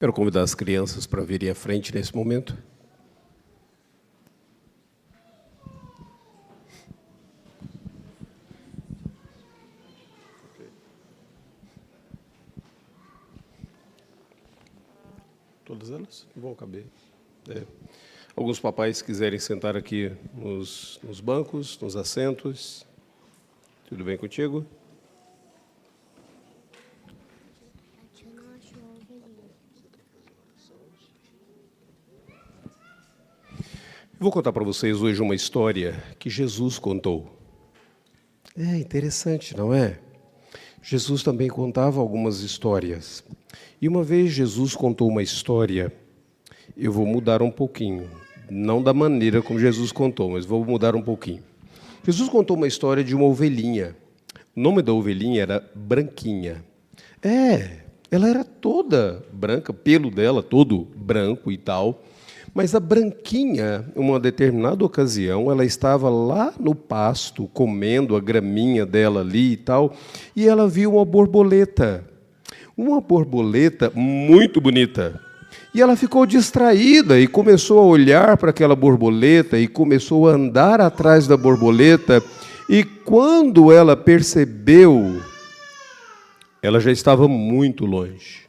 Quero convidar as crianças para virem à frente nesse momento. Todas elas? Vão caber. Alguns papais quiserem sentar aqui nos bancos, nos assentos. Tudo bem contigo? Vou contar para vocês hoje uma história que Jesus contou. É interessante, não é? Jesus também contava algumas histórias. E uma vez Jesus contou uma história, eu vou mudar um pouquinho. Não da maneira como Jesus contou, mas vou mudar um pouquinho. Jesus contou uma história de uma ovelhinha. O nome da ovelhinha era Branquinha. Ela era toda branca, pelo dela todo branco e tal. Mas a Branquinha, em uma determinada ocasião, ela estava lá no pasto, comendo a graminha dela ali e tal, e ela viu uma borboleta muito bonita. E ela ficou distraída e começou a olhar para aquela borboleta e começou a andar atrás da borboleta, e quando ela percebeu, ela já estava muito longe.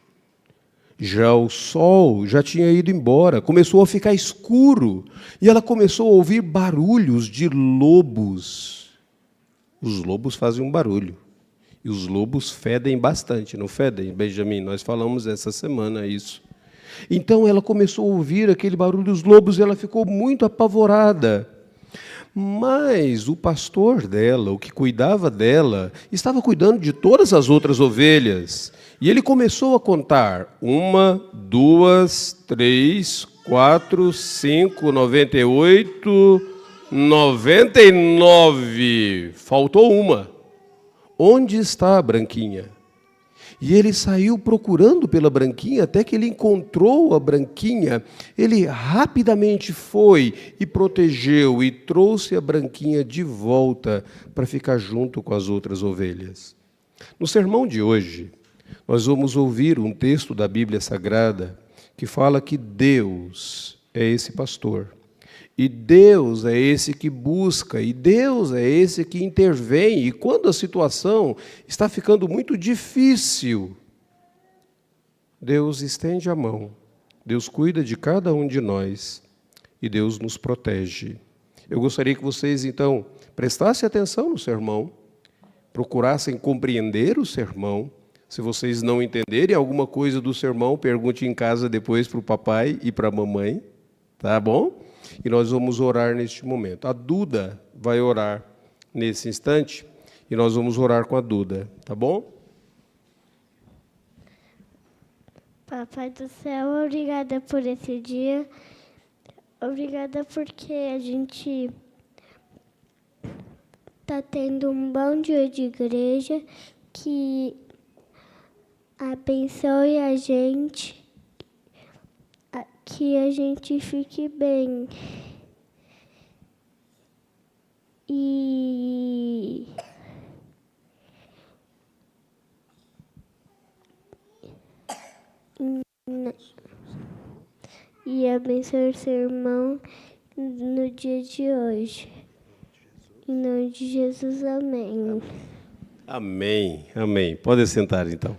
Já o sol já tinha ido embora, começou a ficar escuro, e ela começou a ouvir barulhos de lobos. Os lobos fazem um barulho, e os lobos fedem bastante, não fedem, Benjamin? Nós falamos essa semana isso. Então ela começou a ouvir aquele barulho dos lobos, e ela ficou muito apavorada. Mas o pastor dela, o que cuidava dela, estava cuidando de todas as outras ovelhas. E ele começou a contar: 1, 2, 3, 4, 5, 98, 99. Faltou uma. Onde está a Branquinha? E ele saiu procurando pela Branquinha, até que ele encontrou a Branquinha. Ele rapidamente foi e protegeu e trouxe a Branquinha de volta para ficar junto com as outras ovelhas. No sermão de hoje, nós vamos ouvir um texto da Bíblia Sagrada que fala que Deus é esse pastor. E Deus é esse que busca, e Deus é esse que intervém. E quando a situação está ficando muito difícil, Deus estende a mão, Deus cuida de cada um de nós e Deus nos protege. Eu gostaria que vocês, então, prestassem atenção no sermão, procurassem compreender o sermão. Se vocês não entenderem alguma coisa do sermão, pergunte em casa depois para o papai e para a mamãe, tá bom? E nós vamos orar neste momento. A Duda vai orar nesse instante e nós vamos orar com a Duda, tá bom? Papai do céu, obrigada por esse dia. Obrigada porque a gente está tendo um bom dia de igreja, que abençoe a gente, que a gente fique bem. E abençoe o seu irmão no dia de hoje. Em nome de Jesus, amém. Amém, amém. Pode sentar, então.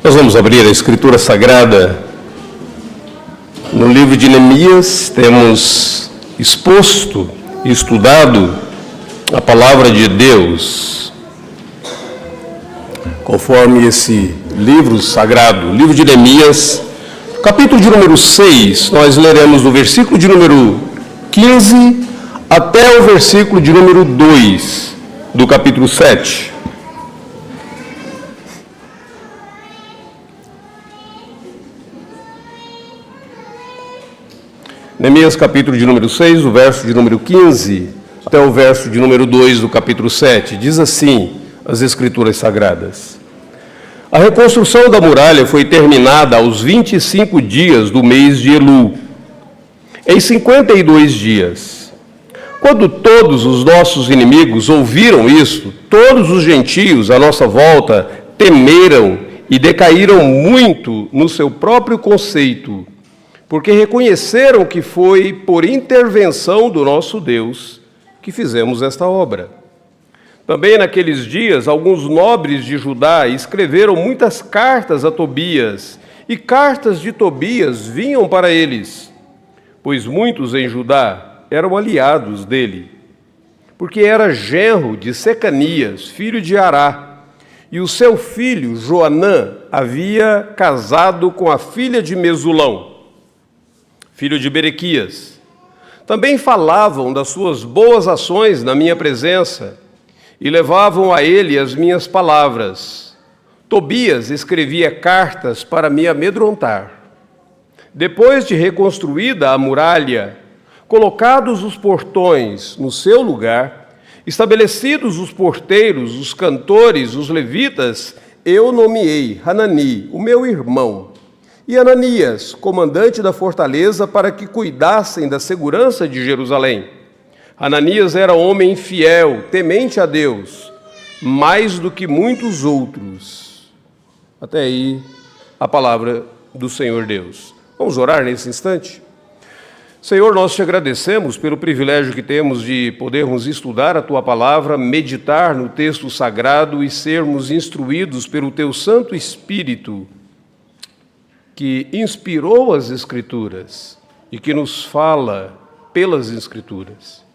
Nós vamos abrir a Escritura Sagrada. No livro de Neemias, temos exposto e estudado a palavra de Deus. Conforme esse livro sagrado, o livro de Neemias, capítulo de número 6, nós leremos do versículo de número 15 até o versículo de número 2 do capítulo 7. Neemias, capítulo de número 6, o verso de número 15, até o verso de número 2 do capítulo 7, diz assim as Escrituras Sagradas: A reconstrução da muralha foi terminada aos 25 dias do mês de Elul, em 52 dias. Quando todos os nossos inimigos ouviram isso, todos os gentios à nossa volta temeram e decaíram muito no seu próprio conceito, porque reconheceram que foi por intervenção do nosso Deus que fizemos esta obra. Também naqueles dias, alguns nobres de Judá escreveram muitas cartas a Tobias, e cartas de Tobias vinham para eles, pois muitos em Judá eram aliados dele, porque era genro de Secanias, filho de Ará, e o seu filho Joanã havia casado com a filha de Mesulão, filho de Berequias. Também falavam das suas boas ações na minha presença e levavam a ele as minhas palavras. Tobias escrevia cartas para me amedrontar. Depois de reconstruída a muralha, colocados os portões no seu lugar, estabelecidos os porteiros, os cantores, os levitas, eu nomeei Hanani, o meu irmão, e Ananias, comandante da fortaleza, para que cuidassem da segurança de Jerusalém. Ananias era homem fiel, temente a Deus, mais do que muitos outros. Até aí, a palavra do Senhor Deus. Vamos orar nesse instante? Senhor, nós te agradecemos pelo privilégio que temos de podermos estudar a Tua palavra, meditar no texto sagrado e sermos instruídos pelo Teu Santo Espírito, que inspirou as Escrituras e que nos fala pelas Escrituras.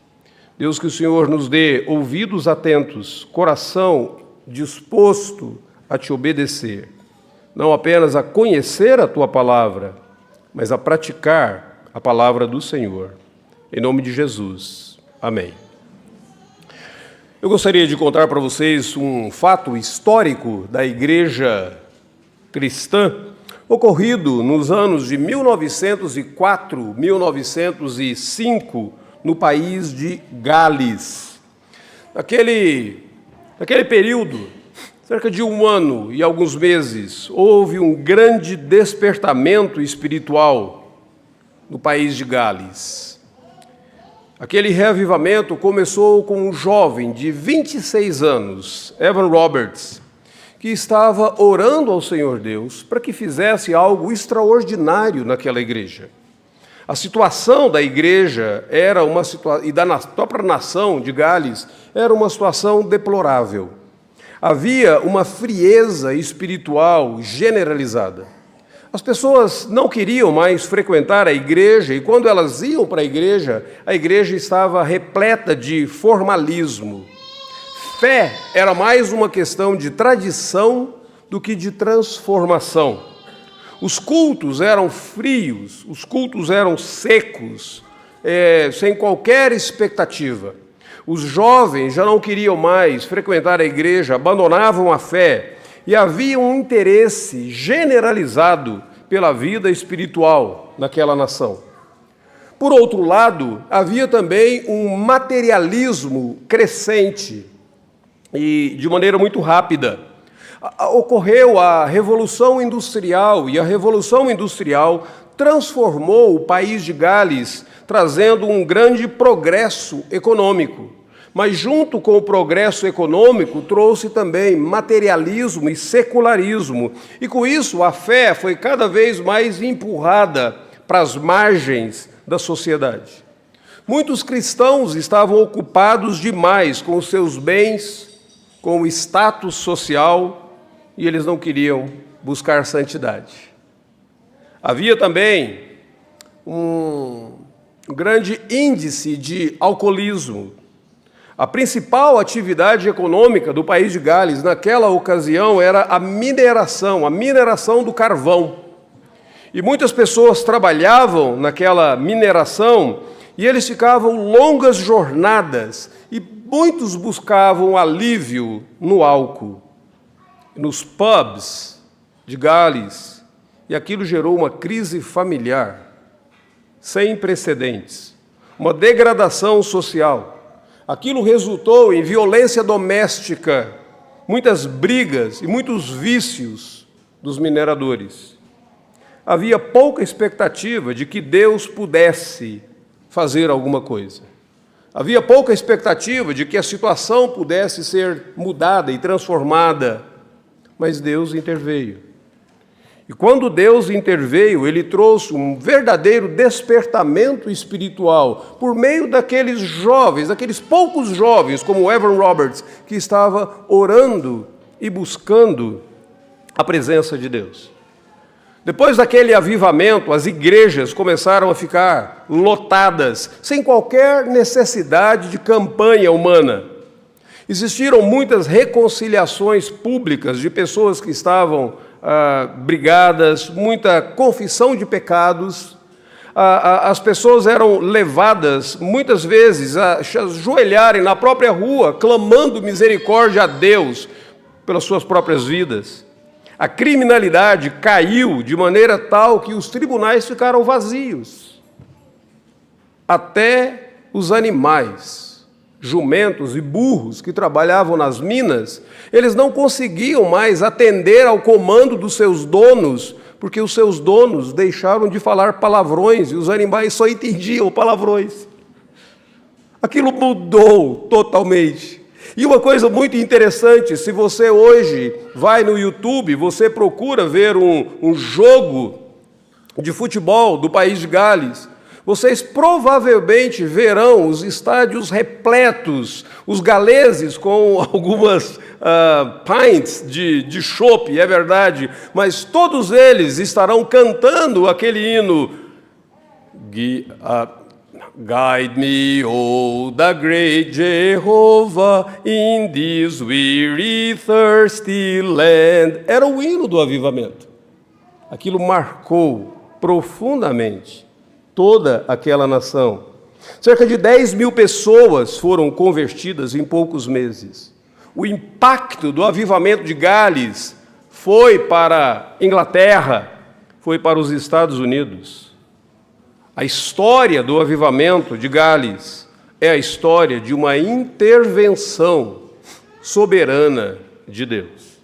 Deus, que o Senhor nos dê ouvidos atentos, coração disposto a te obedecer, não apenas a conhecer a Tua palavra, mas a praticar a palavra do Senhor. Em nome de Jesus. Amém. Eu gostaria de contar para vocês um fato histórico da igreja cristã, ocorrido nos anos de 1904, 1905, no país de Gales. Naquele período, cerca de um ano e alguns meses, houve um grande despertamento espiritual no país de Gales. Aquele reavivamento começou com um jovem de 26 anos, Evan Roberts, que estava orando ao Senhor Deus para que fizesse algo extraordinário naquela igreja. A situação da igreja era uma situação, e da própria nação de Gales, era uma situação deplorável. Havia uma frieza espiritual generalizada. As pessoas não queriam mais frequentar a igreja, e quando elas iam para a igreja estava repleta de formalismo. Fé era mais uma questão de tradição do que de transformação. Os cultos eram frios, os cultos eram secos, sem qualquer expectativa. Os jovens já não queriam mais frequentar a igreja, abandonavam a fé, e havia um interesse generalizado pela vida espiritual naquela nação. Por outro lado, havia também um materialismo crescente e de maneira muito rápida. Ocorreu a Revolução Industrial, e a Revolução Industrial transformou o país de Gales, trazendo um grande progresso econômico. Mas junto com o progresso econômico trouxe também materialismo e secularismo. E com isso a fé foi cada vez mais empurrada para as margens da sociedade. Muitos cristãos estavam ocupados demais com os seus bens, com o status social, e eles não queriam buscar santidade. Havia também um grande índice de alcoolismo. A principal atividade econômica do país de Gales naquela ocasião era a mineração do carvão. E muitas pessoas trabalhavam naquela mineração e eles ficavam longas jornadas e muitos buscavam alívio no álcool, nos pubs de Gales, e aquilo gerou uma crise familiar sem precedentes, uma degradação social. Aquilo resultou em violência doméstica muitas brigas e muitos vícios dos mineradores. Havia pouca expectativa de que Deus pudesse fazer alguma coisa. Havia pouca expectativa de que a situação pudesse ser mudada e transformada, mas Deus interveio. E quando Deus interveio, Ele trouxe um verdadeiro despertamento espiritual por meio daqueles jovens, daqueles poucos jovens, como Evan Roberts, que estava orando e buscando a presença de Deus. Depois daquele avivamento, as igrejas começaram a ficar lotadas, sem qualquer necessidade de campanha humana. Existiram muitas reconciliações públicas de pessoas que estavam brigadas, muita confissão de pecados. As pessoas eram levadas, muitas vezes, a ajoelharem na própria rua, clamando misericórdia a Deus pelas suas próprias vidas. A criminalidade caiu de maneira tal que os tribunais ficaram vazios. Até os animais, jumentos e burros que trabalhavam nas minas, eles não conseguiam mais atender ao comando dos seus donos, porque os seus donos deixaram de falar palavrões e os animais só entendiam palavrões. Aquilo mudou totalmente. E uma coisa muito interessante, se você hoje vai no YouTube, você procura ver um jogo de futebol do país de Gales, vocês provavelmente verão os estádios repletos, os galeses com algumas pints de chopp, é verdade, mas todos eles estarão cantando aquele hino, Guide me, oh, the great Jehovah, in this weary, thirsty land. Era o hino do avivamento. Aquilo marcou profundamente toda aquela nação. Cerca de 10.000 pessoas foram convertidas em poucos meses. O impacto do avivamento de Gales foi para a Inglaterra, foi para os Estados Unidos. A história do avivamento de Gales é a história de uma intervenção soberana de Deus.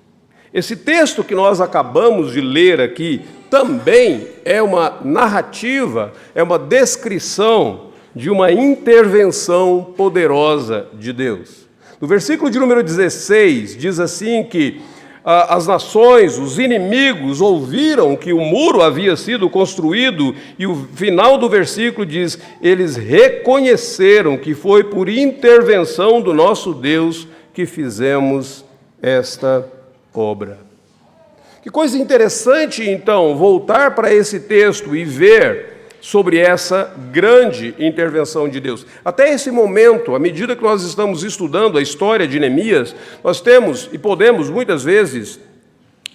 Esse texto que nós acabamos de ler aqui também é uma narrativa, é uma descrição de uma intervenção poderosa de Deus. No versículo de número 16, diz assim que as nações, os inimigos, ouviram que o muro havia sido construído, e o final do versículo diz: eles reconheceram que foi por intervenção do nosso Deus que fizemos esta obra. Que coisa interessante, então, voltar para esse texto e ver sobre essa grande intervenção de Deus. Até esse momento, à medida que nós estamos estudando a história de Neemias, nós temos e podemos muitas vezes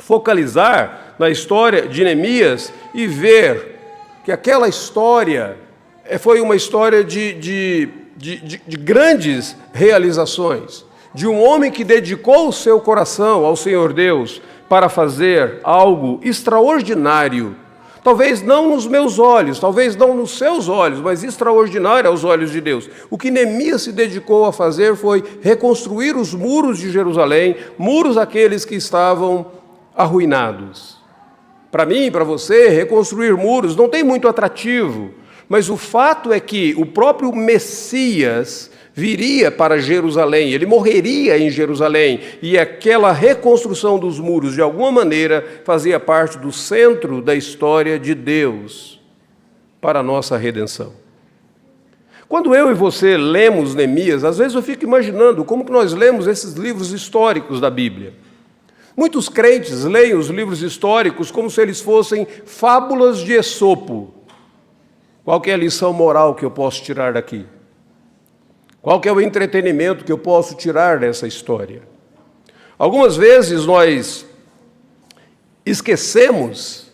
focalizar na história de Neemias e ver que aquela história foi uma história de grandes realizações, de um homem que dedicou o seu coração ao Senhor Deus para fazer algo extraordinário. Talvez não nos meus olhos, talvez não nos seus olhos, mas extraordinário aos olhos de Deus. O que Neemias se dedicou a fazer foi reconstruir os muros de Jerusalém, muros aqueles que estavam arruinados. Para mim e para você, reconstruir muros não tem muito atrativo, mas o fato é que o próprio Messias viria para Jerusalém, ele morreria em Jerusalém, e aquela reconstrução dos muros, de alguma maneira, fazia parte do centro da história de Deus para a nossa redenção. Quando eu e você lemos Neemias, às vezes eu fico imaginando como que nós lemos esses livros históricos da Bíblia. Muitos crentes leem os livros históricos como se eles fossem fábulas de Esopo. Qual que é a lição moral que eu posso tirar daqui? Qual que é o entretenimento que eu posso tirar dessa história? Algumas vezes nós esquecemos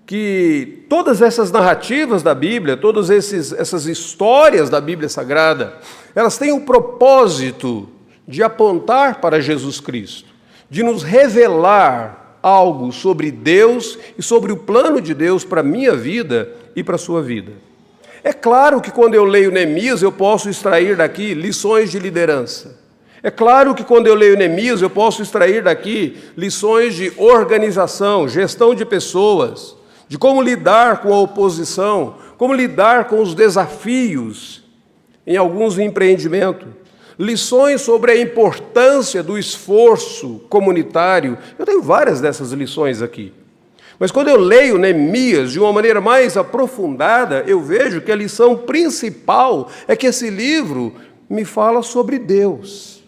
que todas essas narrativas da Bíblia, todas essas histórias da Bíblia Sagrada, elas têm o propósito de apontar para Jesus Cristo, de nos revelar algo sobre Deus e sobre o plano de Deus para a minha vida e para a sua vida. É claro que quando eu leio Neemias, eu posso extrair daqui lições de liderança. É claro que quando eu leio Neemias, eu posso extrair daqui lições de organização, gestão de pessoas, de como lidar com a oposição, como lidar com os desafios em alguns empreendimentos, lições sobre a importância do esforço comunitário. Eu tenho várias dessas lições aqui. Mas quando eu leio Neemias de uma maneira mais aprofundada, eu vejo que a lição principal é que esse livro me fala sobre Deus.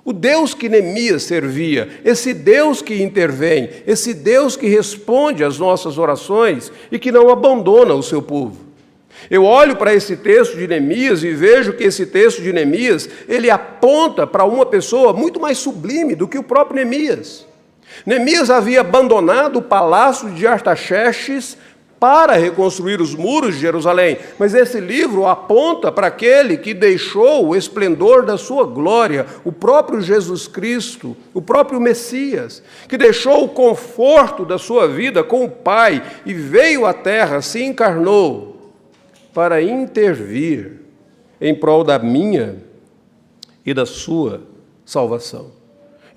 O Deus que Neemias servia, esse Deus que intervém, esse Deus que responde às nossas orações e que não abandona o seu povo. Eu olho para esse texto de Neemias e vejo que esse texto de Neemias, ele aponta para uma pessoa muito mais sublime do que o próprio Neemias. Neemias havia abandonado o palácio de Artaxerxes para reconstruir os muros de Jerusalém, mas esse livro aponta para aquele que deixou o esplendor da sua glória, o próprio Jesus Cristo, o próprio Messias, que deixou o conforto da sua vida com o Pai e veio à terra, se encarnou para intervir em prol da minha e da sua salvação.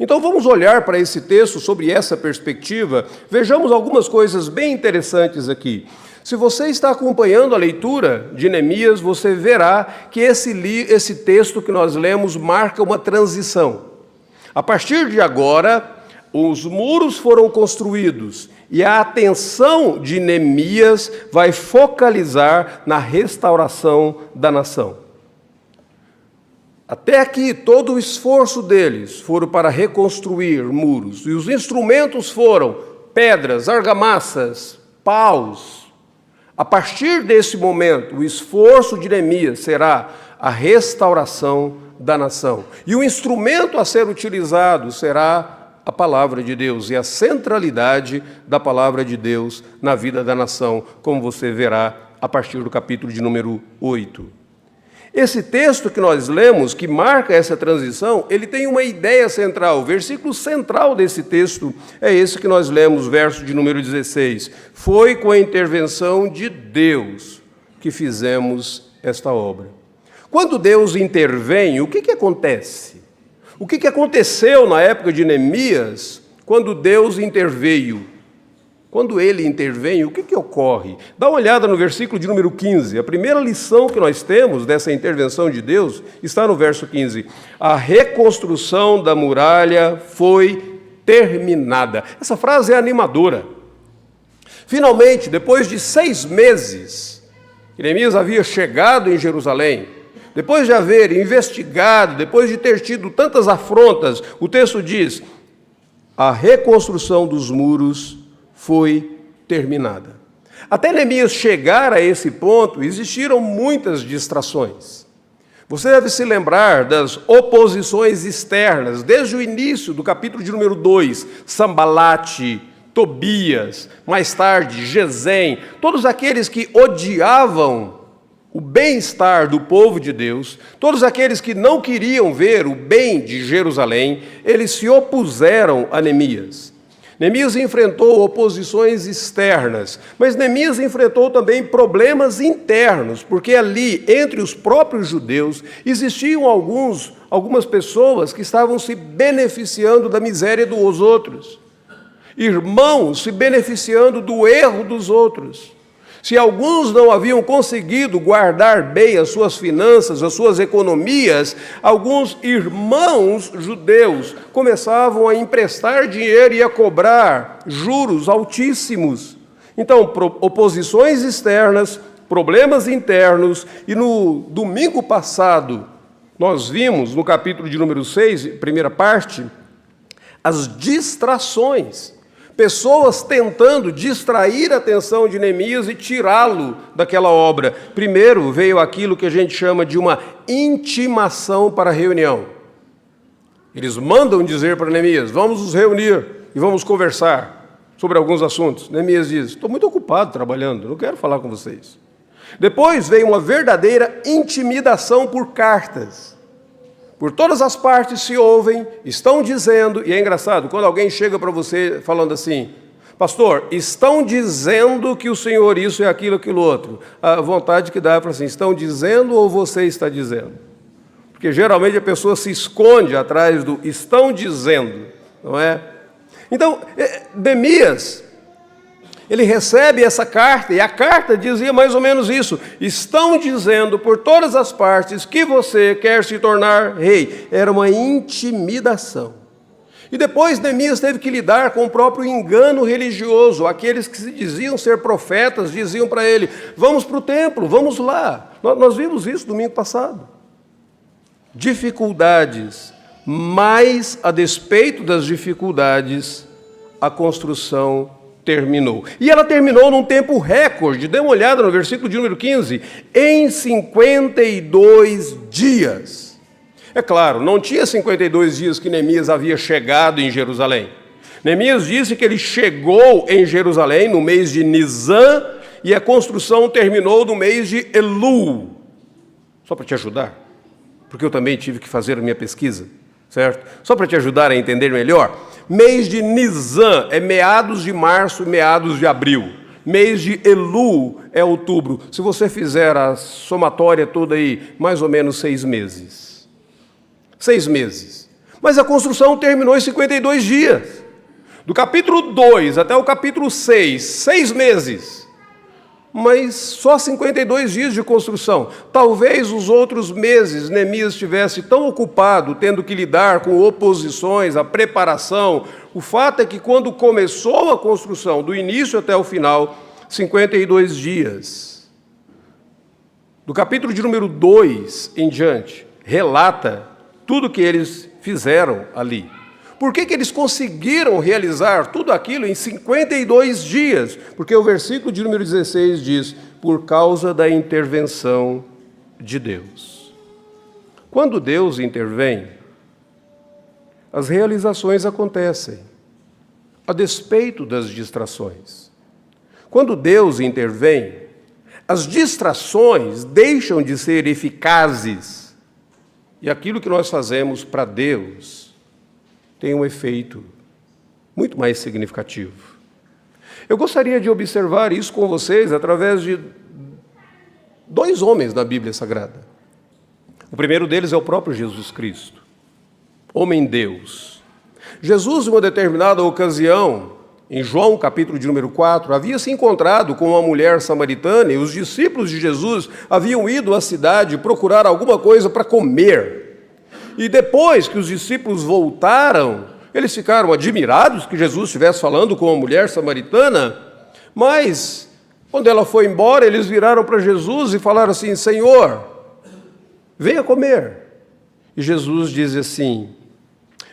Então vamos olhar para esse texto sobre essa perspectiva. Vejamos algumas coisas bem interessantes aqui. Se você está acompanhando a leitura de Neemias, você verá que esse texto que nós lemos marca uma transição. A partir de agora, os muros foram construídos e a atenção de Neemias vai focalizar na restauração da nação. Até aqui, todo o esforço deles foram para reconstruir muros, e os instrumentos foram pedras, argamassas, paus. A partir desse momento, o esforço de Neemias será a restauração da nação. E o instrumento a ser utilizado será a palavra de Deus e a centralidade da palavra de Deus na vida da nação, como você verá a partir do capítulo de número 8. Esse texto que nós lemos, que marca essa transição, ele tem uma ideia central. O versículo central desse texto é esse que nós lemos, verso de número 16. Foi com a intervenção de Deus que fizemos esta obra. Quando Deus intervém, o que acontece? O que aconteceu na época de Neemias, quando Deus interveio? Quando ele intervém, o que ocorre? Dá uma olhada no versículo de número 15. A primeira lição que nós temos dessa intervenção de Deus está no verso 15. A reconstrução da muralha foi terminada. Essa frase é animadora. Finalmente, depois de 6 meses, Neemias havia chegado em Jerusalém, depois de haver investigado, depois de ter tido tantas afrontas, o texto diz, a reconstrução dos muros foi terminada. Até Neemias chegar a esse ponto, existiram muitas distrações. Você deve se lembrar das oposições externas, desde o início do capítulo de número 2, Sambalate, Tobias, mais tarde Gesem, todos aqueles que odiavam o bem-estar do povo de Deus, todos aqueles que não queriam ver o bem de Jerusalém, eles se opuseram a Neemias. Neemias enfrentou oposições externas, mas Neemias enfrentou também problemas internos, porque ali, entre os próprios judeus, existiam algumas pessoas que estavam se beneficiando da miséria dos outros, irmãos se beneficiando do erro dos outros. Se alguns não haviam conseguido guardar bem as suas finanças, as suas economias, alguns irmãos judeus começavam a emprestar dinheiro e a cobrar juros altíssimos. Então, oposições externas, problemas internos, e no domingo passado, nós vimos, no capítulo de número 6, primeira parte, as distrações. Pessoas tentando distrair a atenção de Neemias e tirá-lo daquela obra. Primeiro veio aquilo que a gente chama de uma intimação para a reunião. Eles mandam dizer para Neemias, vamos nos reunir e vamos conversar sobre alguns assuntos. Neemias diz, estou muito ocupado trabalhando, não quero falar com vocês. Depois veio uma verdadeira intimidação por cartas. Por todas as partes se ouvem, estão dizendo, e é engraçado, quando alguém chega para você falando assim, pastor, estão dizendo que o senhor isso é aquilo, aquilo outro. A vontade que dá é para assim, estão dizendo ou você está dizendo? Porque geralmente a pessoa se esconde atrás do estão dizendo, não é? Então, Neemias, ele recebe essa carta, e a carta dizia mais ou menos isso: estão dizendo por todas as partes que você quer se tornar rei. Era uma intimidação. E depois Neemias teve que lidar com o próprio engano religioso. Aqueles que se diziam ser profetas diziam para ele: vamos para o templo, vamos lá. Nós vimos isso domingo passado. Dificuldades, mas a despeito das dificuldades, a construção terminou. E ela terminou num tempo recorde. Dê uma olhada no versículo de número 15. Em 52 dias. É claro, não tinha 52 dias que Neemias havia chegado em Jerusalém. Neemias disse que ele chegou em Jerusalém no mês de Nisan e a construção terminou no mês de Elul. Só para te ajudar, porque eu também tive que fazer a minha pesquisa, certo? Só para te ajudar a entender melhor. Mês de Nisan é meados de março e meados de abril. Mês de Elul é outubro. Se você fizer a somatória toda aí, mais ou menos 6 meses. 6 meses. Mas a construção terminou em 52 dias. Do capítulo 2 até o capítulo 6, 6 meses. Mas só 52 dias de construção. Talvez os outros meses Neemias estivesse tão ocupado, tendo que lidar com oposições, a preparação. O fato é que quando começou a construção, do início até o final, 52 dias. Do capítulo de número 2 em diante, relata tudo que eles fizeram ali. Por que eles conseguiram realizar tudo aquilo em 52 dias? Porque o versículo de número 16 diz: por causa da intervenção de Deus. Quando Deus intervém, as realizações acontecem, a despeito das distrações. Quando Deus intervém, as distrações deixam de ser eficazes. E aquilo que nós fazemos para Deus tem um efeito muito mais significativo. Eu gostaria de observar isso com vocês através de 2 homens da Bíblia Sagrada. O primeiro deles é o próprio Jesus Cristo, homem-Deus. Jesus, em uma determinada ocasião, em João, capítulo de número 4, havia se encontrado com uma mulher samaritana e os discípulos de Jesus haviam ido à cidade procurar alguma coisa para comer. E depois que os discípulos voltaram, eles ficaram admirados que Jesus estivesse falando com uma mulher samaritana, mas quando ela foi embora, eles viraram para Jesus e falaram assim: Senhor, venha comer. E Jesus diz assim: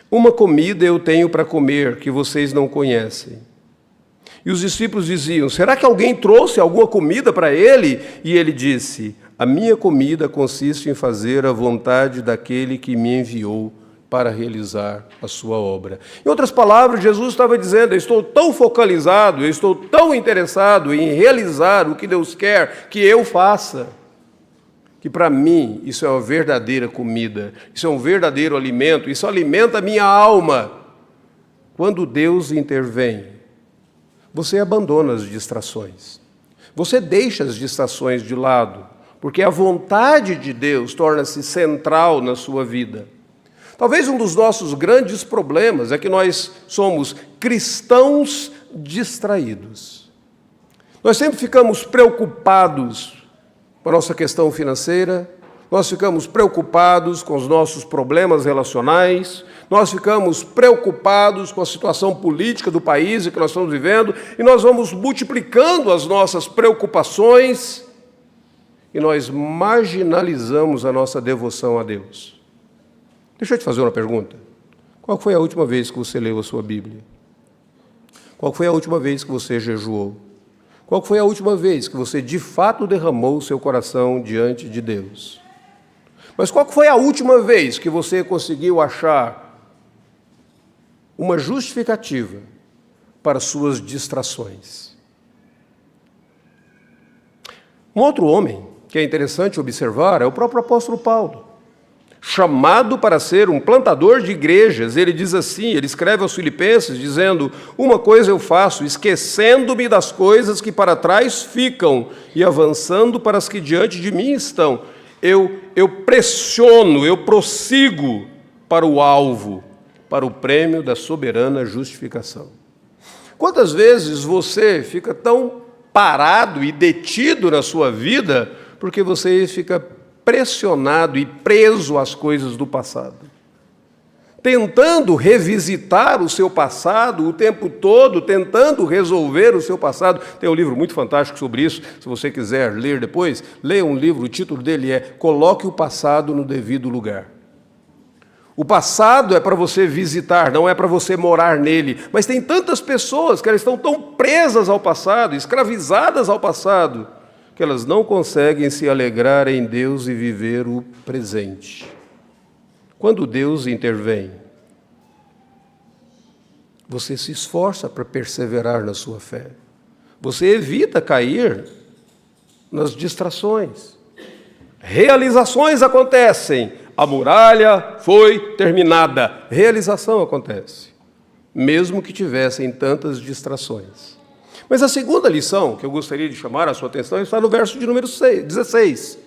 uma comida eu tenho para comer que vocês não conhecem. E os discípulos diziam: será que alguém trouxe alguma comida para ele? E ele disse: a minha comida consiste em fazer a vontade daquele que me enviou para realizar a sua obra. Em outras palavras, Jesus estava dizendo: eu estou tão focalizado, eu estou tão interessado em realizar o que Deus quer que eu faça, que para mim isso é uma verdadeira comida, isso é um verdadeiro alimento, isso alimenta a minha alma. Quando Deus intervém, você abandona as distrações, você deixa as distrações de lado, porque a vontade de Deus torna-se central na sua vida. Talvez um dos nossos grandes problemas é que nós somos cristãos distraídos. Nós sempre ficamos preocupados com a nossa questão financeira, nós ficamos preocupados com os nossos problemas relacionais, nós ficamos preocupados com a situação política do país em que nós estamos vivendo, e nós vamos multiplicando as nossas preocupações, e nós marginalizamos a nossa devoção a Deus. Deixa eu te fazer uma pergunta. Qual foi a última vez que você leu a sua Bíblia? Qual foi a última vez que você jejuou? Qual foi a última vez que você de fato derramou o seu coração diante de Deus? Mas qual foi a última vez que você conseguiu achar uma justificativa para suas distrações? Um outro homem que é interessante observar é o próprio apóstolo Paulo. Chamado para ser um plantador de igrejas, ele diz assim, ele escreve aos Filipenses dizendo: uma coisa eu faço, esquecendo-me das coisas que para trás ficam e avançando para as que diante de mim estão. eu pressiono, eu prossigo para o alvo, para o prêmio da soberana justificação. Quantas vezes você fica tão parado e detido na sua vida porque você fica pressionado e preso às coisas do passado? Tentando revisitar o seu passado o tempo todo, tentando resolver o seu passado. Tem um livro muito fantástico sobre isso, se você quiser ler depois, leia um livro, o título dele é Coloque o Passado no Devido Lugar. O passado é para você visitar, não é para você morar nele. Mas tem tantas pessoas que elas estão tão presas ao passado, escravizadas ao passado, que elas não conseguem se alegrar em Deus e viver o presente. Quando Deus intervém, você se esforça para perseverar na sua fé. Você evita cair nas distrações. Realizações acontecem. A muralha foi terminada. Realização acontece, mesmo que tivessem tantas distrações. Mas a segunda lição que eu gostaria de chamar a sua atenção está no verso de número 16.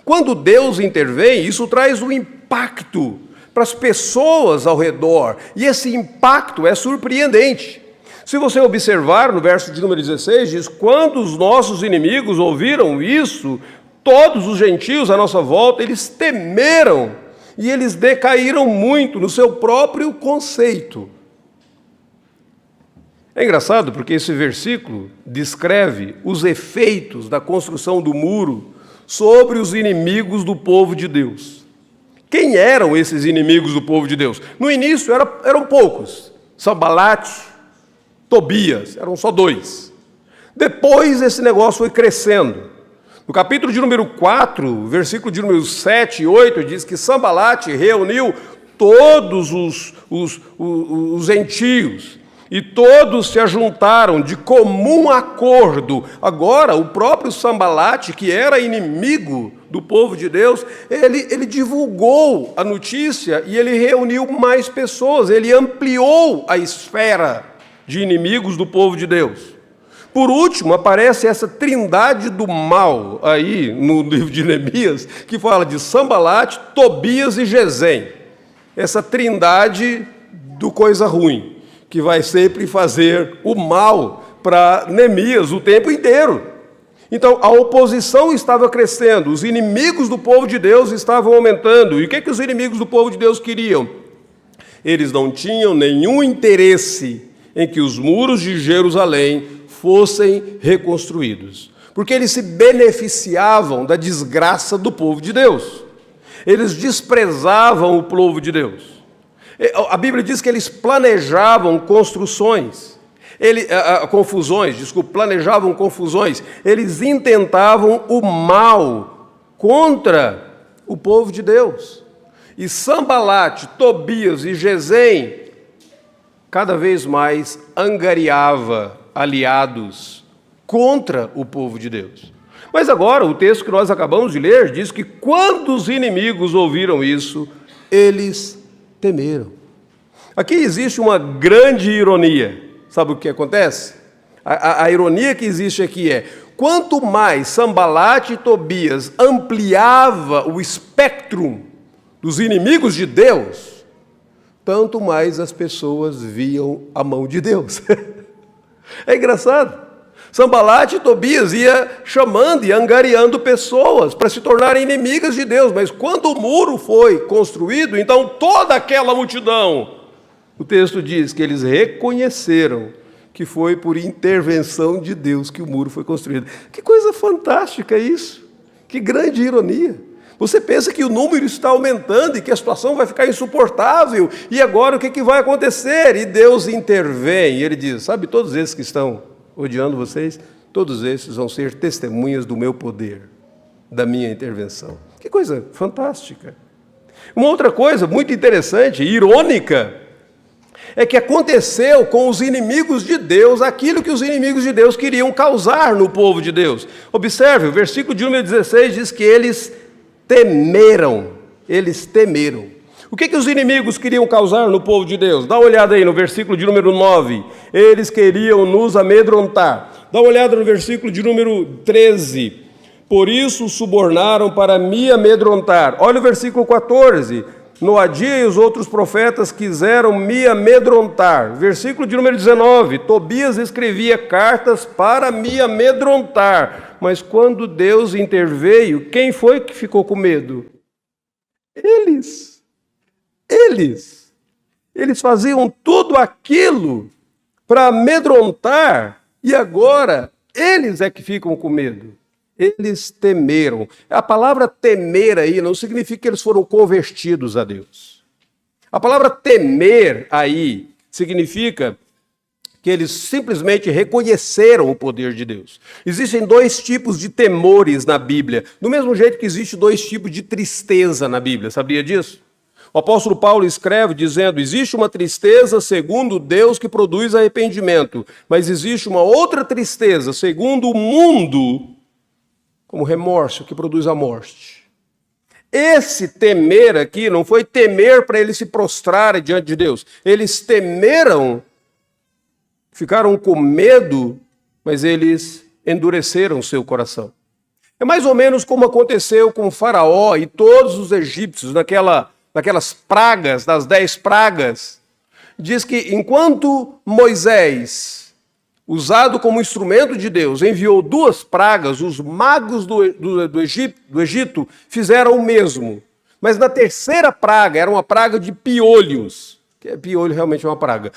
Quando Deus intervém, isso traz um impacto para as pessoas ao redor, e esse impacto é surpreendente. Se você observar no verso de número 16, diz: quando os nossos inimigos ouviram isso, todos os gentios à nossa volta, eles temeram e eles decaíram muito no seu próprio conceito. É engraçado porque esse versículo descreve os efeitos da construção do muro sobre os inimigos do povo de Deus. Quem eram esses inimigos do povo de Deus? No início eram poucos: Sambalate, Tobias, eram só 2. Depois esse negócio foi crescendo. No capítulo de número 4, versículo de número 7 e 8, diz que Sambalate reuniu todos os gentios, e todos se ajuntaram de comum acordo. Agora, o próprio Sambalate, que era inimigo do povo de Deus, ele divulgou a notícia e ele reuniu mais pessoas, ele ampliou a esfera de inimigos do povo de Deus. Por último, aparece essa trindade do mal aí no livro de Neemias, que fala de Sambalate, Tobias e Gesem. Essa trindade do coisa ruim, que vai sempre fazer o mal para Neemias o tempo inteiro. Então, a oposição estava crescendo, os inimigos do povo de Deus estavam aumentando. E o que os inimigos do povo de Deus queriam? Eles não tinham nenhum interesse em que os muros de Jerusalém fossem reconstruídos, porque eles se beneficiavam da desgraça do povo de Deus. Eles desprezavam o povo de Deus. A Bíblia diz que eles planejavam planejavam confusões. Eles intentavam o mal contra o povo de Deus. E Sambalate, Tobias e Gesem cada vez mais angariava aliados contra o povo de Deus. Mas agora, o texto que nós acabamos de ler diz que quando os inimigos ouviram isso, eles temeram. Aqui existe uma grande ironia. Sabe o que acontece? A ironia que existe aqui é: quanto mais Sambalate e Tobias ampliava o espectro dos inimigos de Deus, tanto mais as pessoas viam a mão de Deus. É engraçado. Sambalate e Tobias ia chamando e angariando pessoas para se tornarem inimigas de Deus, mas quando o muro foi construído, então toda aquela multidão, o texto diz que eles reconheceram que foi por intervenção de Deus que o muro foi construído. Que coisa fantástica isso! Que grande ironia! Você pensa que o número está aumentando e que a situação vai ficar insuportável, e agora o que vai acontecer? E Deus intervém, e Ele diz: sabe, todos esses que estão odiando vocês, todos esses vão ser testemunhas do meu poder, da minha intervenção. Que coisa fantástica! Uma outra coisa muito interessante, irônica, é que aconteceu com os inimigos de Deus aquilo que os inimigos de Deus queriam causar no povo de Deus. Observe, o versículo de número 16 diz que eles temeram. O que os inimigos queriam causar no povo de Deus? Dá uma olhada aí no versículo de número 9. Eles queriam nos amedrontar. Dá uma olhada no versículo de número 13. por isso subornaram para me amedrontar. Olha o versículo 14. Noadia e os outros profetas quiseram me amedrontar. Versículo de número 19. Tobias escrevia cartas para me amedrontar. Mas quando Deus interveio, quem foi que ficou com medo? Eles. Eles faziam tudo aquilo para amedrontar e agora eles é que ficam com medo. Eles temeram. A palavra temer aí não significa que eles foram convertidos a Deus. A palavra temer aí significa que eles simplesmente reconheceram o poder de Deus. Existem dois tipos de temores na Bíblia, do mesmo jeito que existe dois tipos de tristeza na Bíblia. Sabia disso? O apóstolo Paulo escreve dizendo, existe uma tristeza segundo Deus que produz arrependimento, mas existe uma outra tristeza segundo o mundo, como remorso, que produz a morte. Esse temer aqui não foi temer para eles se prostrarem diante de Deus. Eles temeram, ficaram com medo, mas eles endureceram seu coração. É mais ou menos como aconteceu com o Faraó e todos os egípcios naquelas pragas, das 10 pragas. Diz que enquanto Moisés, usado como instrumento de Deus, enviou 2 pragas, os magos do Egito fizeram o mesmo. Mas na 3ª praga, era uma praga de piolhos. Piolho realmente é uma praga,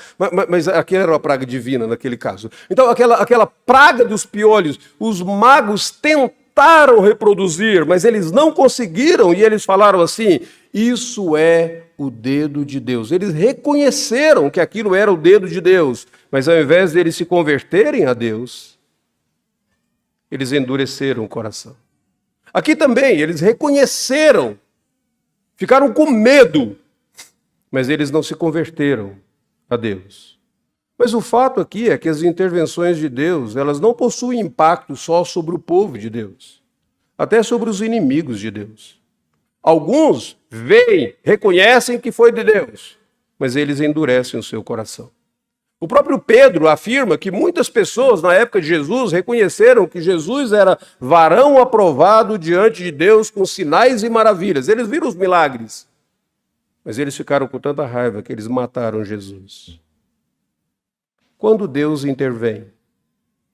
mas aqui era uma praga divina naquele caso. Então aquela praga dos piolhos, os magos tentaram reproduzir, mas eles não conseguiram e eles falaram assim, isso é o dedo de Deus. Eles reconheceram que aquilo era o dedo de Deus, mas ao invés de eles se converterem a Deus, eles endureceram o coração. Aqui também, eles reconheceram, ficaram com medo, mas eles não se converteram a Deus. Mas o fato aqui é que as intervenções de Deus, elas não possuem impacto só sobre o povo de Deus, até sobre os inimigos de Deus. Alguns veem, reconhecem que foi de Deus, mas eles endurecem o seu coração. O próprio Pedro afirma que muitas pessoas na época de Jesus reconheceram que Jesus era varão aprovado diante de Deus com sinais e maravilhas. Eles viram os milagres, mas eles ficaram com tanta raiva que eles mataram Jesus. Quando Deus intervém,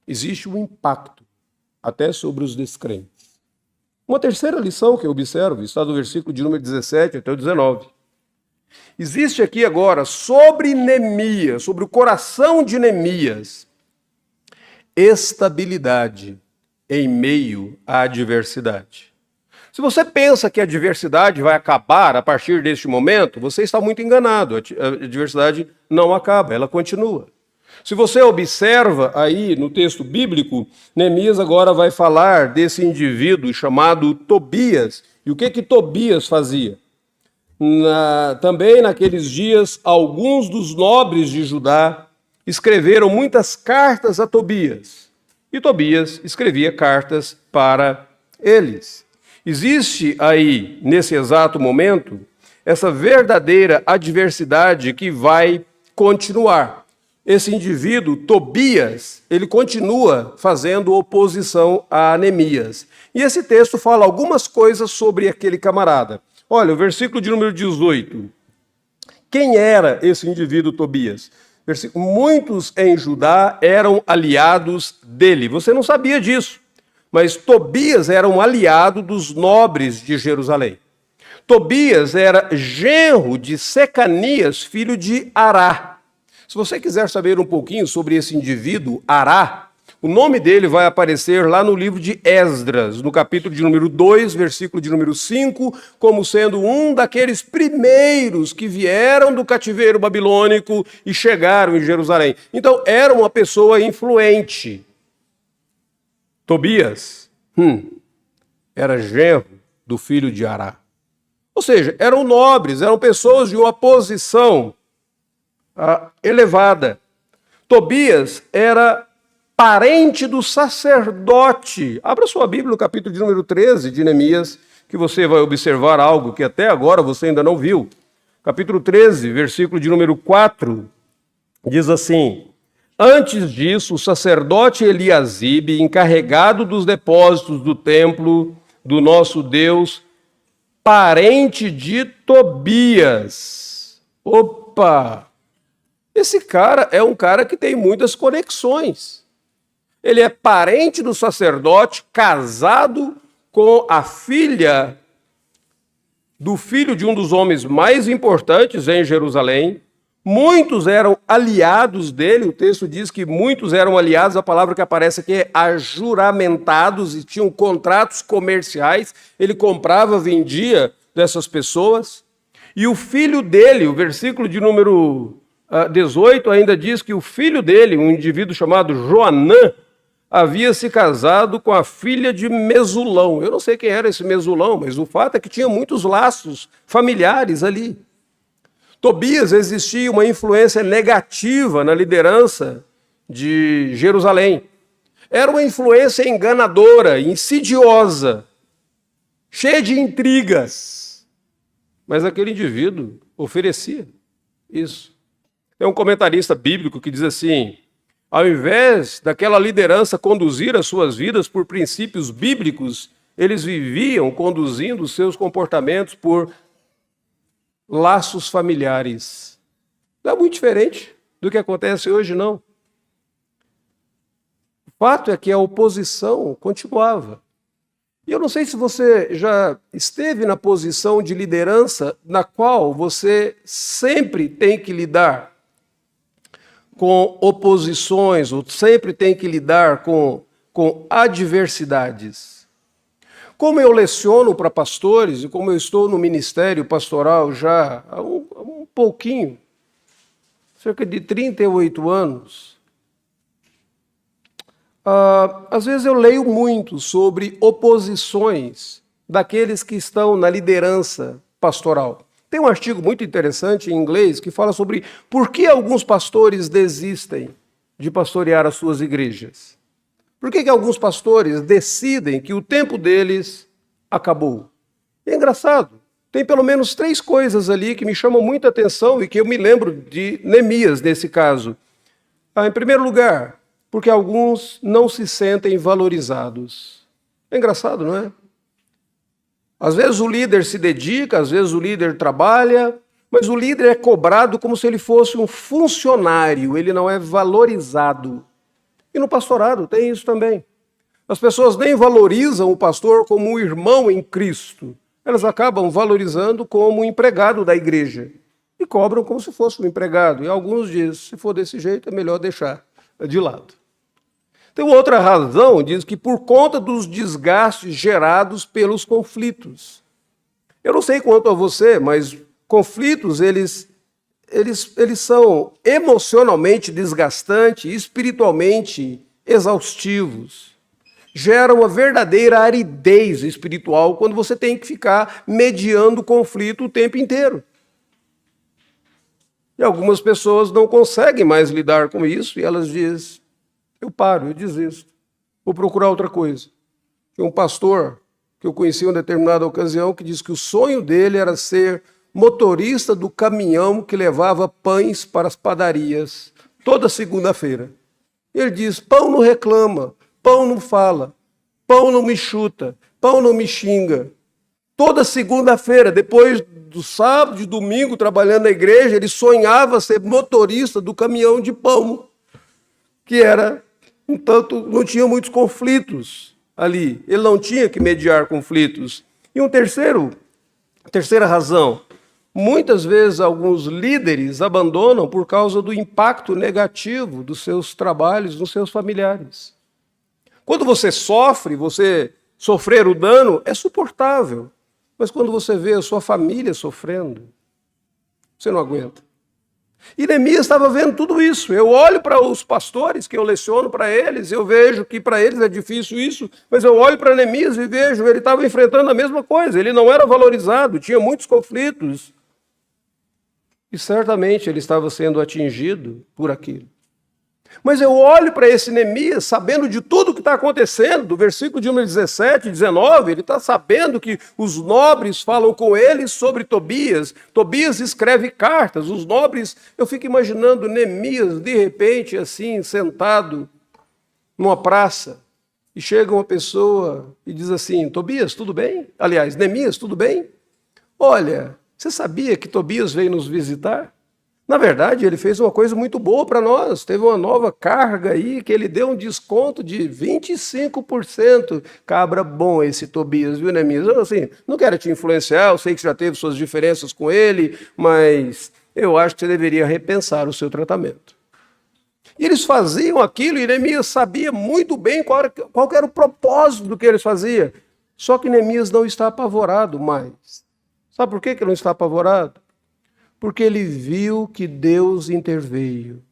existe um impacto até sobre os descrentes. Uma terceira lição que eu observo está do versículo de número 17 até o 19. Existe aqui agora, sobre Neemias, sobre o coração de Neemias, estabilidade em meio à adversidade. Se você pensa que a adversidade vai acabar a partir deste momento, você está muito enganado. A adversidade não acaba, ela continua. Se você observa aí no texto bíblico, Neemias agora vai falar desse indivíduo chamado Tobias. E o que Tobias fazia? Também naqueles dias, alguns dos nobres de Judá escreveram muitas cartas a Tobias. E Tobias escrevia cartas para eles. Existe aí, nesse exato momento, essa verdadeira adversidade que vai continuar. Esse indivíduo, Tobias, ele continua fazendo oposição a Neemias. E esse texto fala algumas coisas sobre aquele camarada. Olha, o versículo de número 18. Quem era esse indivíduo Tobias? Muitos em Judá eram aliados dele. Você não sabia disso, mas Tobias era um aliado dos nobres de Jerusalém. Tobias era genro de Secanias, filho de Ará. Se você quiser saber um pouquinho sobre esse indivíduo, Ará, o nome dele vai aparecer lá no livro de Esdras, no capítulo de número 2, versículo de número 5, como sendo um daqueles primeiros que vieram do cativeiro babilônico e chegaram em Jerusalém. Então, era uma pessoa influente. Tobias era genro do filho de Ará. Ou seja, eram nobres, eram pessoas de uma posição elevada. Tobias era parente do sacerdote. Abra sua Bíblia no capítulo de número 13 de Neemias, que você vai observar algo que até agora você ainda não viu. Capítulo 13, versículo de número 4, diz assim: Antes disso, o sacerdote Eliasibe, encarregado dos depósitos do templo do nosso Deus, parente de Tobias. Opa! Esse cara é um cara que tem muitas conexões. Ele é parente do sacerdote, casado com a filha do filho de um dos homens mais importantes em Jerusalém. Muitos eram aliados dele, o texto diz que muitos eram aliados, a palavra que aparece aqui é ajuramentados, e tinham contratos comerciais, ele comprava, vendia dessas pessoas. E o filho dele, o versículo de número 18 ainda diz que o filho dele, um indivíduo chamado Joanã, havia se casado com a filha de Mesulão. Eu não sei quem era esse Mesulão, mas o fato é que tinha muitos laços familiares ali. Tobias, existia uma influência negativa na liderança de Jerusalém. Era uma influência enganadora, insidiosa, cheia de intrigas. Mas aquele indivíduo oferecia isso. Tem um comentarista bíblico que diz assim: ao invés daquela liderança conduzir as suas vidas por princípios bíblicos, eles viviam conduzindo os seus comportamentos por laços familiares. Não é muito diferente do que acontece hoje, não. O fato é que a oposição continuava. E eu não sei se você já esteve na posição de liderança na qual você sempre tem que lidar com oposições, ou sempre tem que lidar com adversidades. Como eu leciono para pastores, e como eu estou no ministério pastoral já há um pouquinho, cerca de 38 anos, às vezes eu leio muito sobre oposições daqueles que estão na liderança pastoral. Tem um artigo muito interessante em inglês que fala sobre por que alguns pastores desistem de pastorear as suas igrejas. Por que alguns pastores decidem que o tempo deles acabou? É engraçado. Tem pelo menos 3 coisas ali que me chamam muita atenção e que eu me lembro de Neemias nesse caso. Em primeiro lugar, porque alguns não se sentem valorizados. É engraçado, não é? Às vezes o líder se dedica, às vezes o líder trabalha, mas o líder é cobrado como se ele fosse um funcionário, ele não é valorizado. E no pastorado tem isso também. As pessoas nem valorizam o pastor como um irmão em Cristo. Elas acabam valorizando como um empregado da igreja. E cobram como se fosse um empregado. E alguns dizem, se for desse jeito, é melhor deixar de lado. Tem outra razão, diz que por conta dos desgastes gerados pelos conflitos. Eu não sei quanto a você, mas conflitos, eles são emocionalmente desgastantes, espiritualmente exaustivos. Gera uma verdadeira aridez espiritual quando você tem que ficar mediando o conflito o tempo inteiro. E algumas pessoas não conseguem mais lidar com isso e elas dizem, eu paro, eu desisto, vou procurar outra coisa. Tinha um pastor que eu conheci em uma determinada ocasião que disse que o sonho dele era ser motorista do caminhão que levava pães para as padarias toda segunda-feira. Ele diz, pão não reclama, pão não fala, pão não me chuta, pão não me xinga. Toda segunda-feira, depois do sábado e domingo, trabalhando na igreja, ele sonhava ser motorista do caminhão de pão, que era, entanto, não tinha muitos conflitos ali. Ele não tinha que mediar conflitos. E terceira razão, muitas vezes alguns líderes abandonam por causa do impacto negativo dos seus trabalhos nos seus familiares. Quando você sofre, você sofrer o dano é suportável. Mas quando você vê a sua família sofrendo, você não aguenta. E Neemias estava vendo tudo isso. Eu olho para os pastores que eu leciono para eles, eu vejo que para eles é difícil isso, mas eu olho para Neemias e vejo, ele estava enfrentando a mesma coisa, ele não era valorizado, tinha muitos conflitos. E certamente ele estava sendo atingido por aquilo. Mas eu olho para esse Neemias, sabendo de tudo que está acontecendo, do versículo de número 17 e 19, ele está sabendo que os nobres falam com ele sobre Tobias. Tobias escreve cartas, os nobres, eu fico imaginando Neemias, de repente, assim, sentado numa praça, e chega uma pessoa e diz assim: Tobias, tudo bem? Aliás, Neemias, tudo bem? Olha, você sabia que Tobias veio nos visitar? Na verdade, ele fez uma coisa muito boa para nós. Teve uma nova carga aí, que ele deu um desconto de 25%. Cabra bom esse Tobias, viu, Neemias? Eu, assim, não quero te influenciar, eu sei que já teve suas diferenças com ele, mas eu acho que você deveria repensar o seu tratamento. E eles faziam aquilo, e Neemias sabia muito bem qual era o propósito do que eles faziam. Só que Neemias não está apavorado mais. Sabe por que ele não está apavorado? Porque ele viu que Deus interveio.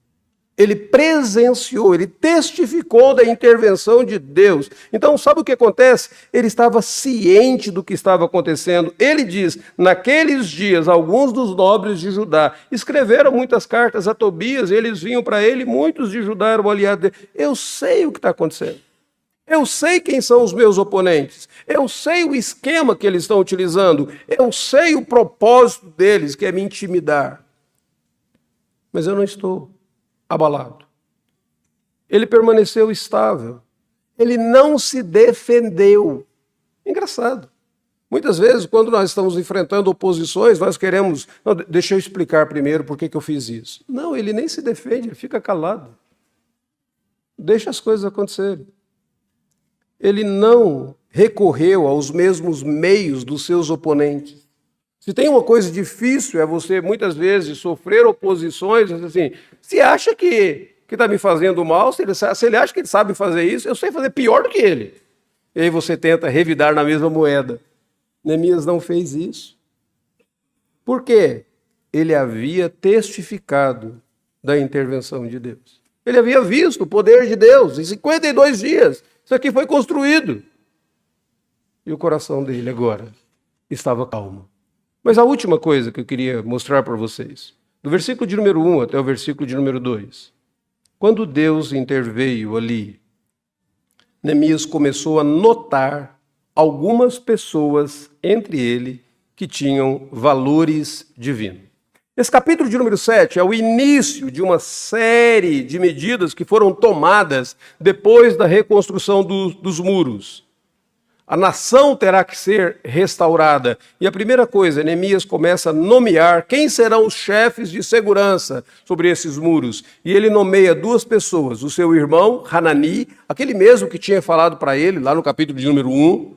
Ele presenciou, ele testificou da intervenção de Deus. Então, sabe o que acontece? Ele estava ciente do que estava acontecendo. Ele diz, naqueles dias, alguns dos nobres de Judá escreveram muitas cartas a Tobias, eles vinham para ele, muitos de Judá eram aliados dele. Eu sei o que está acontecendo. Eu sei quem são os meus oponentes. Eu sei o esquema que eles estão utilizando. Eu sei o propósito deles, que é me intimidar. Mas eu não estou abalado. Ele permaneceu estável. Ele não se defendeu. Engraçado. Muitas vezes, quando nós estamos enfrentando oposições, nós queremos... Não, deixa eu explicar primeiro por que eu fiz isso. Não, ele nem se defende, ele fica calado. Deixa as coisas acontecerem. Ele não recorreu aos mesmos meios dos seus oponentes. Se tem uma coisa difícil, é você, muitas vezes, sofrer oposições, assim, se acha que está me fazendo mal, se ele acha que ele sabe fazer isso, eu sei fazer pior do que ele. E aí você tenta revidar na mesma moeda. Neemias não fez isso. Por quê? Ele havia testificado da intervenção de Deus. Ele havia visto o poder de Deus em 52 dias. Isso aqui foi construído. E o coração dele agora estava calmo. Mas a última coisa que eu queria mostrar para vocês, do versículo de número 1 até o versículo de número 2. Quando Deus interveio ali, Neemias começou a notar algumas pessoas entre ele que tinham valores divinos. Esse capítulo de número 7 é o início de uma série de medidas que foram tomadas depois da reconstrução dos muros. A nação terá que ser restaurada. E a primeira coisa, Neemias começa a nomear quem serão os chefes de segurança sobre esses muros. E ele nomeia duas pessoas, o seu irmão, Hanani, aquele mesmo que tinha falado para ele, lá no capítulo de número 1,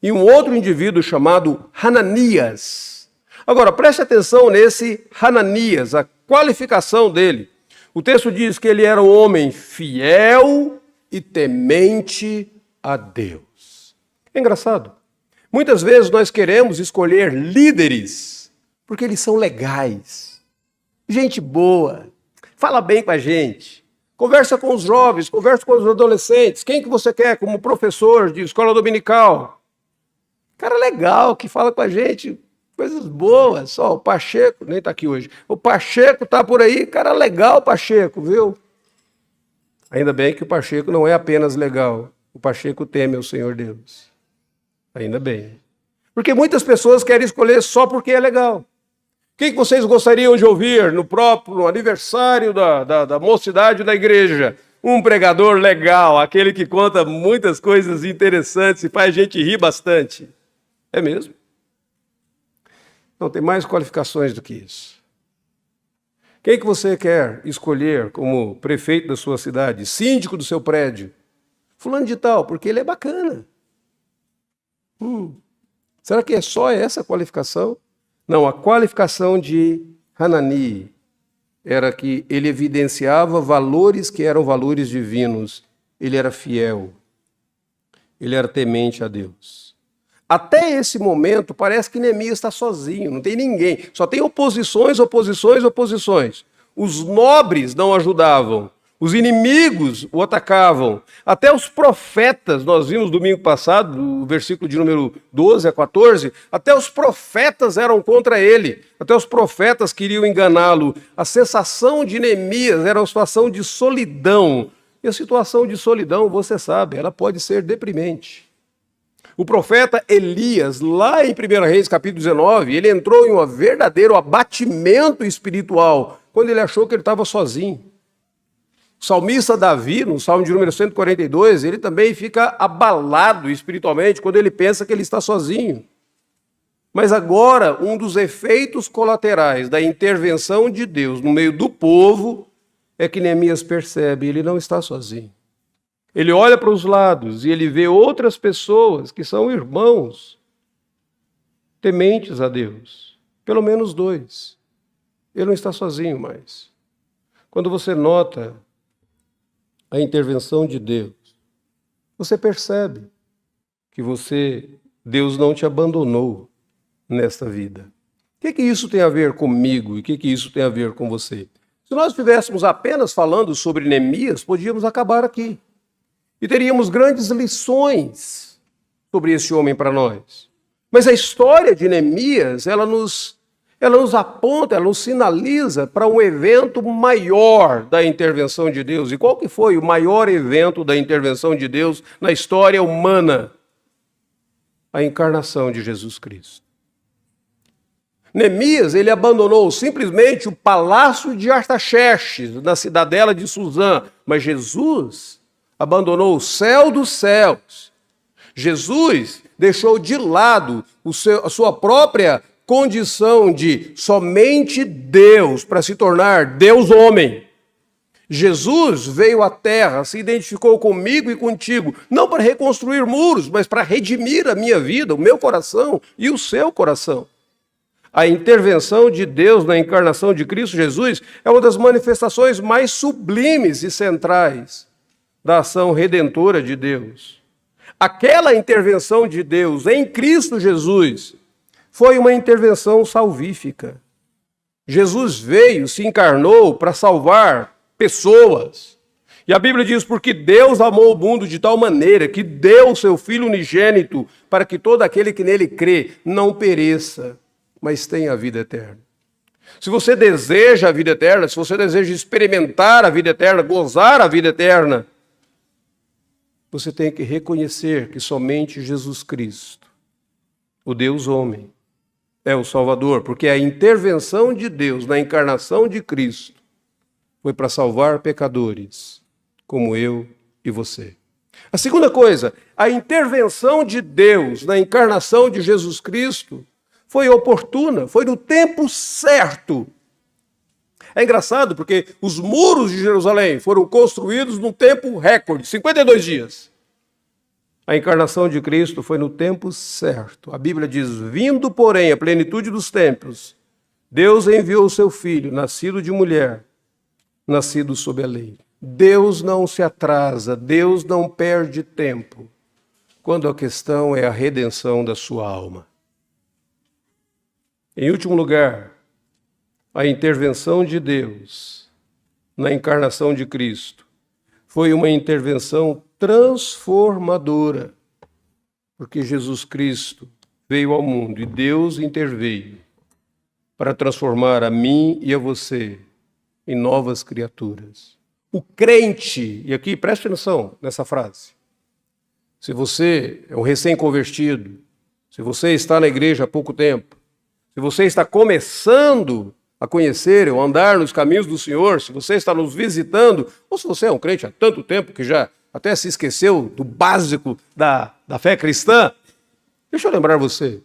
e um outro indivíduo chamado Hananias. Agora, preste atenção nesse Hananias, a qualificação dele. O texto diz que ele era um homem fiel e temente a Deus. É engraçado. Muitas vezes nós queremos escolher líderes porque eles são legais, gente boa, fala bem com a gente, conversa com os jovens, conversa com os adolescentes. Quem que você quer como professor de escola dominical? Cara legal, que fala com a gente coisas boas. Só o Pacheco, nem está aqui hoje. O Pacheco está por aí, cara legal, Pacheco, viu? Ainda bem que o Pacheco não é apenas legal. O Pacheco teme ao Senhor Deus. Ainda bem. Porque muitas pessoas querem escolher só porque é legal. Quem que vocês gostariam de ouvir no aniversário da mocidade da igreja? Um pregador legal, aquele que conta muitas coisas interessantes e faz a gente rir bastante. É mesmo? Não, tem mais qualificações do que isso. Quem que você quer escolher como prefeito da sua cidade, síndico do seu prédio? Fulano de tal, porque ele é bacana. Será que é só essa qualificação? Não, a qualificação de Hanani era que ele evidenciava valores que eram valores divinos. Ele era fiel. Ele era temente a Deus. Até esse momento, parece que Neemias está sozinho, não tem ninguém. Só tem oposições, oposições, oposições. Os nobres não ajudavam. Os inimigos o atacavam. Até os profetas, nós vimos domingo passado, no versículo de número 12 a 14, até os profetas eram contra ele. Até os profetas queriam enganá-lo. A sensação de Neemias era uma situação de solidão. E a situação de solidão, você sabe, ela pode ser deprimente. O profeta Elias, lá em 1 Reis, capítulo 19, ele entrou em um verdadeiro abatimento espiritual, quando ele achou que ele estava sozinho. O salmista Davi, no Salmo de número 142, ele também fica abalado espiritualmente quando ele pensa que ele está sozinho. Mas agora, um dos efeitos colaterais da intervenção de Deus no meio do povo é que Neemias percebe, ele não está sozinho. Ele olha para os lados e ele vê outras pessoas que são irmãos, tementes a Deus. Pelo menos 2. Ele não está sozinho mais. Quando você nota a intervenção de Deus, você percebe que Deus não te abandonou nesta vida. O que isso tem a ver comigo e o que isso tem a ver com você? Se nós estivéssemos apenas falando sobre Neemias, podíamos acabar aqui. E teríamos grandes lições sobre esse homem para nós. Mas a história de Neemias, ela nos aponta, ela nos sinaliza para um evento maior da intervenção de Deus. E qual que foi o maior evento da intervenção de Deus na história humana? A encarnação de Jesus Cristo. Neemias, ele abandonou simplesmente o palácio de Artaxerxes, na cidadela de Suzã, mas Jesus abandonou o céu dos céus. Jesus deixou de lado a sua própria condição de somente Deus para se tornar Deus-homem. Jesus veio à terra, se identificou comigo e contigo, não para reconstruir muros, mas para redimir a minha vida, o meu coração e o seu coração. A intervenção de Deus na encarnação de Cristo Jesus é uma das manifestações mais sublimes e centrais da ação redentora de Deus. Aquela intervenção de Deus em Cristo Jesus foi uma intervenção salvífica. Jesus veio, se encarnou para salvar pessoas. E a Bíblia diz, porque Deus amou o mundo de tal maneira que deu o seu Filho unigênito para que todo aquele que nele crê não pereça, mas tenha a vida eterna. Se você deseja a vida eterna, se você deseja experimentar a vida eterna, gozar a vida eterna, você tem que reconhecer que somente Jesus Cristo, o Deus homem, é o Salvador, porque a intervenção de Deus na encarnação de Cristo foi para salvar pecadores, como eu e você. A segunda coisa, a intervenção de Deus na encarnação de Jesus Cristo foi oportuna, foi no tempo certo. É engraçado porque os muros de Jerusalém foram construídos num tempo recorde, 52 dias. A encarnação de Cristo foi no tempo certo. A Bíblia diz, vindo, porém, a plenitude dos tempos, Deus enviou o seu Filho, nascido de mulher, nascido sob a lei. Deus não se atrasa, Deus não perde tempo, quando a questão é a redenção da sua alma. Em último lugar, a intervenção de Deus na encarnação de Cristo foi uma intervenção transformadora, porque Jesus Cristo veio ao mundo e Deus interveio para transformar a mim e a você em novas criaturas. O crente, e aqui preste atenção nessa frase, se você é um recém-convertido, se você está na igreja há pouco tempo, se você está começando a conhecer ou andar nos caminhos do Senhor, se você está nos visitando, ou se você é um crente há tanto tempo que já até se esqueceu do básico da fé cristã, deixa eu lembrar você,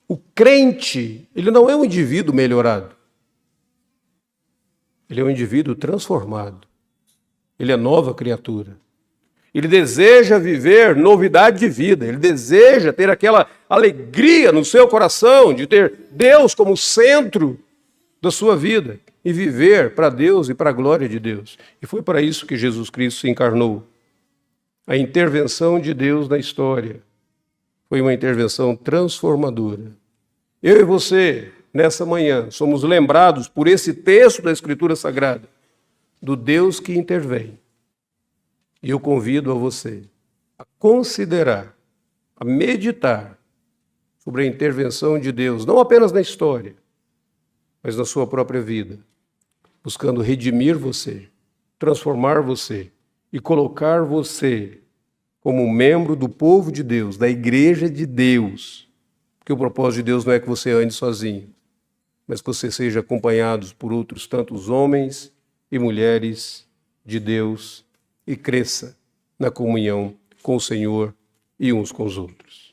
o crente, ele não é um indivíduo melhorado, ele é um indivíduo transformado, ele é nova criatura. Ele deseja viver novidade de vida, ele deseja ter aquela alegria no seu coração de ter Deus como centro da sua vida e viver para Deus e para a glória de Deus. E foi para isso que Jesus Cristo se encarnou. A intervenção de Deus na história foi uma intervenção transformadora. Eu e você, nessa manhã, somos lembrados por esse texto da Escritura Sagrada do Deus que intervém. E eu convido a você a considerar, a meditar sobre a intervenção de Deus, não apenas na história, mas na sua própria vida, buscando redimir você, transformar você e colocar você como membro do povo de Deus, da igreja de Deus. Porque o propósito de Deus não é que você ande sozinho, mas que você seja acompanhado por outros tantos homens e mulheres de Deus e cresça na comunhão com o Senhor e uns com os outros.